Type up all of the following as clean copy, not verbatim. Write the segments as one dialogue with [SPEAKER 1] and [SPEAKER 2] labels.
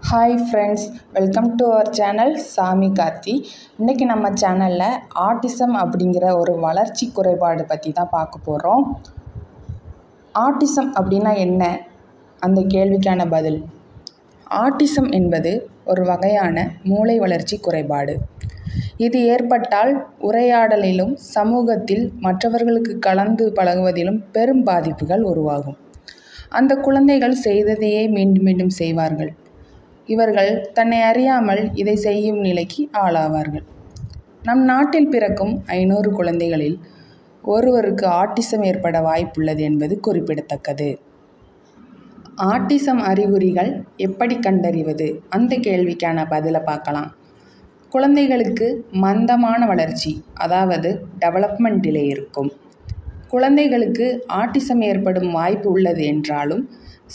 [SPEAKER 1] Hi friends, welcome to our channel Sami Karthi. இன்றைக்கி நம்ம சேனலில் ஆட்டிசம் அப்படிங்கிற ஒரு வளர்ச்சி குறைபாடு பற்றி தான் பார்க்க போகிறோம். ஆட்டிசம் அப்படின்னா என்ன? அந்த கேள்விக்கான பதில். ஆட்டிசம் என்பது ஒரு வகையான மூளை வளர்ச்சி குறைபாடு. இது ஏற்பட்டால் உரையாடலிலும் சமூகத்தில் மற்றவர்களுக்கு கலந்து பழகுவதிலும் பெரும் பாதிப்புகள் உருவாகும். அந்த குழந்தைகள் செய்ததையே மீண்டும் மீண்டும் செய்வார்கள். இவர்கள் தன்னை அறியாமல் இதை செய்யும் நிலைக்கு ஆளாவார்கள். நம் நாட்டில் பிறக்கும் 500 குழந்தைகளில் ஒருவருக்கு ஆட்டிசம் ஏற்பட வாய்ப்புள்ளது என்பது குறிப்பிடத்தக்கது. ஆட்டிசம் அறிகுறிகள் எப்படி கண்டறிவது? அந்த கேள்விக்கான பதிலை பார்க்கலாம். குழந்தைகளுக்கு மந்தமான வளர்ச்சி, அதாவது டெவலப்மெண்ட் டிலே இருக்கும். குழந்தைகளுக்கு ஆட்டிசம் ஏற்படும் வாய்ப்பு உள்ளது என்றாலும்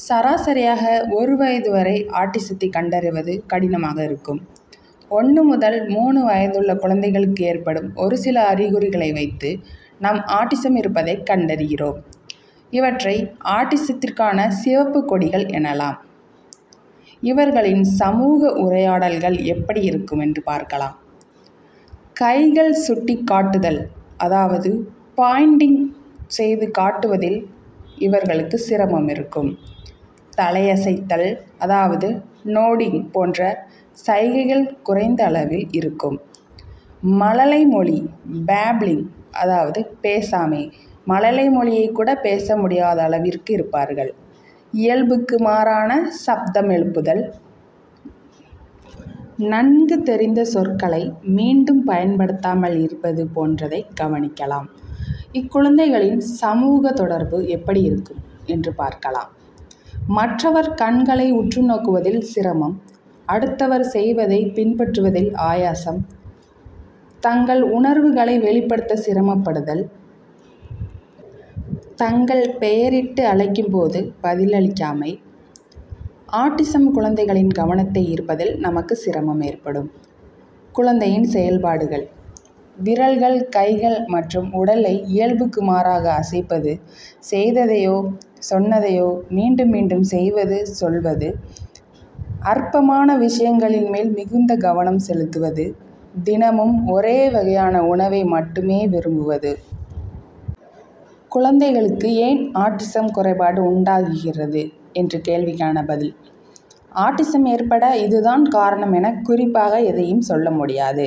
[SPEAKER 1] சராசரியாக 1 வயது வரை ஆட்டிசத்தை கண்டறிவது கடினமாக இருக்கும். 1 முதல் 3 வயதுள்ள குழந்தைகளுக்கு ஏற்படும் ஒரு சில அறிகுறிகளை வைத்து நாம் ஆட்டிசம் இருப்பதை கண்டறிகிறோம். இவற்றை ஆட்டிசத்திற்கான சிவப்பு கொடிகள் எனலாம். இவர்களின் சமூக உரையாடல்கள் எப்படி இருக்கும் என்று பார்க்கலாம். கைகள் சுட்டி காட்டுதல், அதாவது பாயிண்டிங் செய்து காட்டுவதில் இவர்களுக்கு சிரமம் இருக்கும். தலையசைத்தல், அதாவது நோடிங் போன்ற சைகைகள் குறைந்த அளவில் இருக்கும். மழலை மொழி, பேப்ளிங், அதாவது பேசாமை, மழலை மொழியை கூட பேச முடியாத அளவிற்கு இருப்பார்கள். இயல்புக்கு மாறான சப்தம் எழுப்புதல், நன்கு தெரிந்த சொற்களை மீண்டும் பயன்படுத்தாமல் இருப்பது போன்றதை கவனிக்கலாம். இக்குழந்தைகளின் சமூக தொடர்பு எப்படி இருக்கும் என்று பார்க்கலாம். மற்றவர் கண்களை உற்று நோக்குவதில் சிரமம், அடுத்தவர் செய்வதை பின்பற்றுவதில் ஆயாசம், தங்கள் உணர்வுகளை வெளிப்படுத்த சிரமப்படுதல், தங்கள் பெயரிட்டு அழைக்கும் போது பதிலளிக்காமை. ஆட்டிசம் குழந்தைகளின் கவனத்தை ஈர்ப்பதில் நமக்கு சிரமம் ஏற்படும். குழந்தையின் செயல்பாடுகள்: விரல்கள், கைகள் மற்றும் உடலை இயல்புக்கு மாறாக அசைப்பது, செய்ததையோ சொன்னதையோ மீண்டும் மீண்டும் செய்வது, சொல்வது, அற்பமான விஷயங்களின் மேல் மிகுந்த கவனம் செலுத்துவது, தினமும் ஒரே வகையான உணவை மட்டுமே விரும்புவது. குழந்தைகளுக்கு ஏன் ஆட்டிசம் குறைபாடு உண்டாகுகிறது என்ற கேள்விக்கான பதில். ஆட்டிசம் ஏற்பட இதுதான் காரணம் என குறிப்பாக எதையும் சொல்ல முடியாது.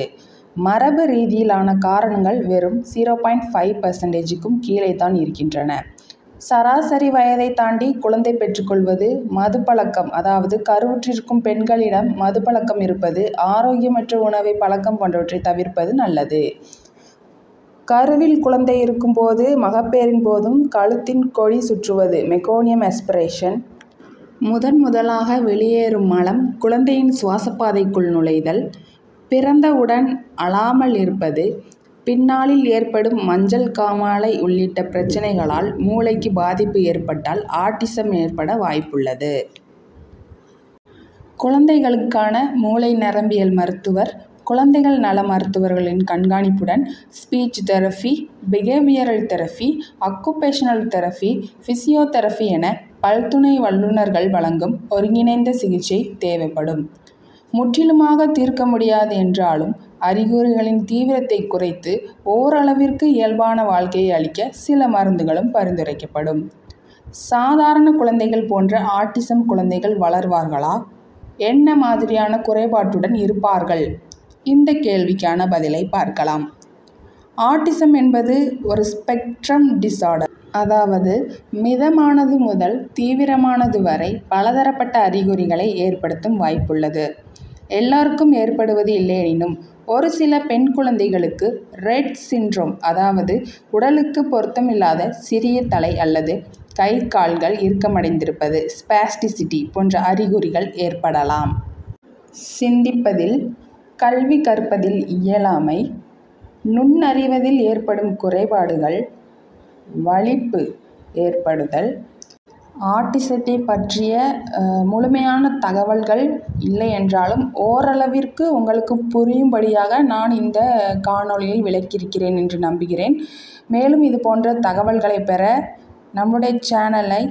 [SPEAKER 1] மரபு ரீதியிலான காரணங்கள் வெறும் 0.5%க்கும் கீழே தான் இருக்கின்றன. சராசரி வயதை தாண்டி குழந்தை பெற்றுக்கொள்வது, மதுப்பழக்கம், அதாவது கருவுற்றிருக்கும் பெண்களிடம் மதுப்பழக்கம் இருப்பது, ஆரோக்கியமற்ற உணவை பழக்கம் போன்றவற்றை தவிர்ப்பது நல்லது. கருவில் குழந்தை இருக்கும் போது மகப்பேறின் போதும் கழுத்தின் கொடி சுற்றுவது, மெகோனியம் ஆஸ்பிரேஷன், முதலாக வெளியேறும் மலம் குழந்தையின் சுவாசப்பாதைக்குள் நுழைதல், பிறந்தவுடன் அழாமல் இருப்பது, பின்னாளில் ஏற்படும் மஞ்சள் காமாலை உள்ளிட்ட பிரச்சனைகளால் மூளைக்கு பாதிப்பு ஏற்பட்டால் ஆட்டிசம் ஏற்பட வாய்ப்புள்ளது. குழந்தைகளுக்கான மூளை நரம்பியல் மருத்துவர், குழந்தைகள் நல மருத்துவர்களின் கண்காணிப்புடன் speech therapy, behavioural therapy, occupational therapy, physiotherapy என பல்துணை வல்லுநர்கள் வழங்கும் ஒருங்கிணைந்த சிகிச்சை தேவைப்படும். முற்றிலுமாக தீர்க்க முடியாது என்றாலும் அறிகுறிகளின் தீவிரத்தை குறைத்து ஓரளவிற்கு இயல்பான வாழ்க்கையை அளிக்க சில மருந்துகளும் பரிந்துரைக்கப்படும். சாதாரண குழந்தைகள் போன்ற ஆட்டிசம் குழந்தைகள் வளர்வார்களா? என்ன மாதிரியான குறைபாட்டுடன் இருப்பார்கள்? இந்த கேள்விக்கான பதிலை பார்க்கலாம். ஆட்டிசம் என்பது ஒரு ஸ்பெக்ட்ரம் டிஸார்டர், அதாவது மிதமானது முதல் தீவிரமானது வரை பலதரப்பட்ட அறிகுறிகளை ஏற்படுத்தும் வாய்ப்புள்ளது. எல்லாருக்கும் ஏற்படுவது இல்லையெனினும் ஒரு சில பெண் குழந்தைகளுக்கு ரெட் சிண்ட்ரோம், அதாவது உடலுக்கு பொருத்தமில்லாத சிறிய தலை அல்லது கை கால்கள் இறுக்கமடைந்திருப்பது, ஸ்பாஸ்டிசிட்டி போன்ற அறிகுறிகள் ஏற்படலாம். சிந்திப்பதில், கல்வி கற்பதில் இயலாமை, நுண்ணறிவதில் ஏற்படும் குறைபாடுகள், வலிப்பு ஏற்படுதல். ஆட்டிசத்தை பற்றிய முழுமையான தகவல்கள் இல்லை என்றாலும் ஓரளவிற்கு உங்களுக்கு புரியும்படியாக நான் இந்த காணொளியில் விளக்கியிருக்கிறேன் என்று நம்புகிறேன். மேலும் இது போன்ற தகவல்களை பெற நம்முடைய சேனலை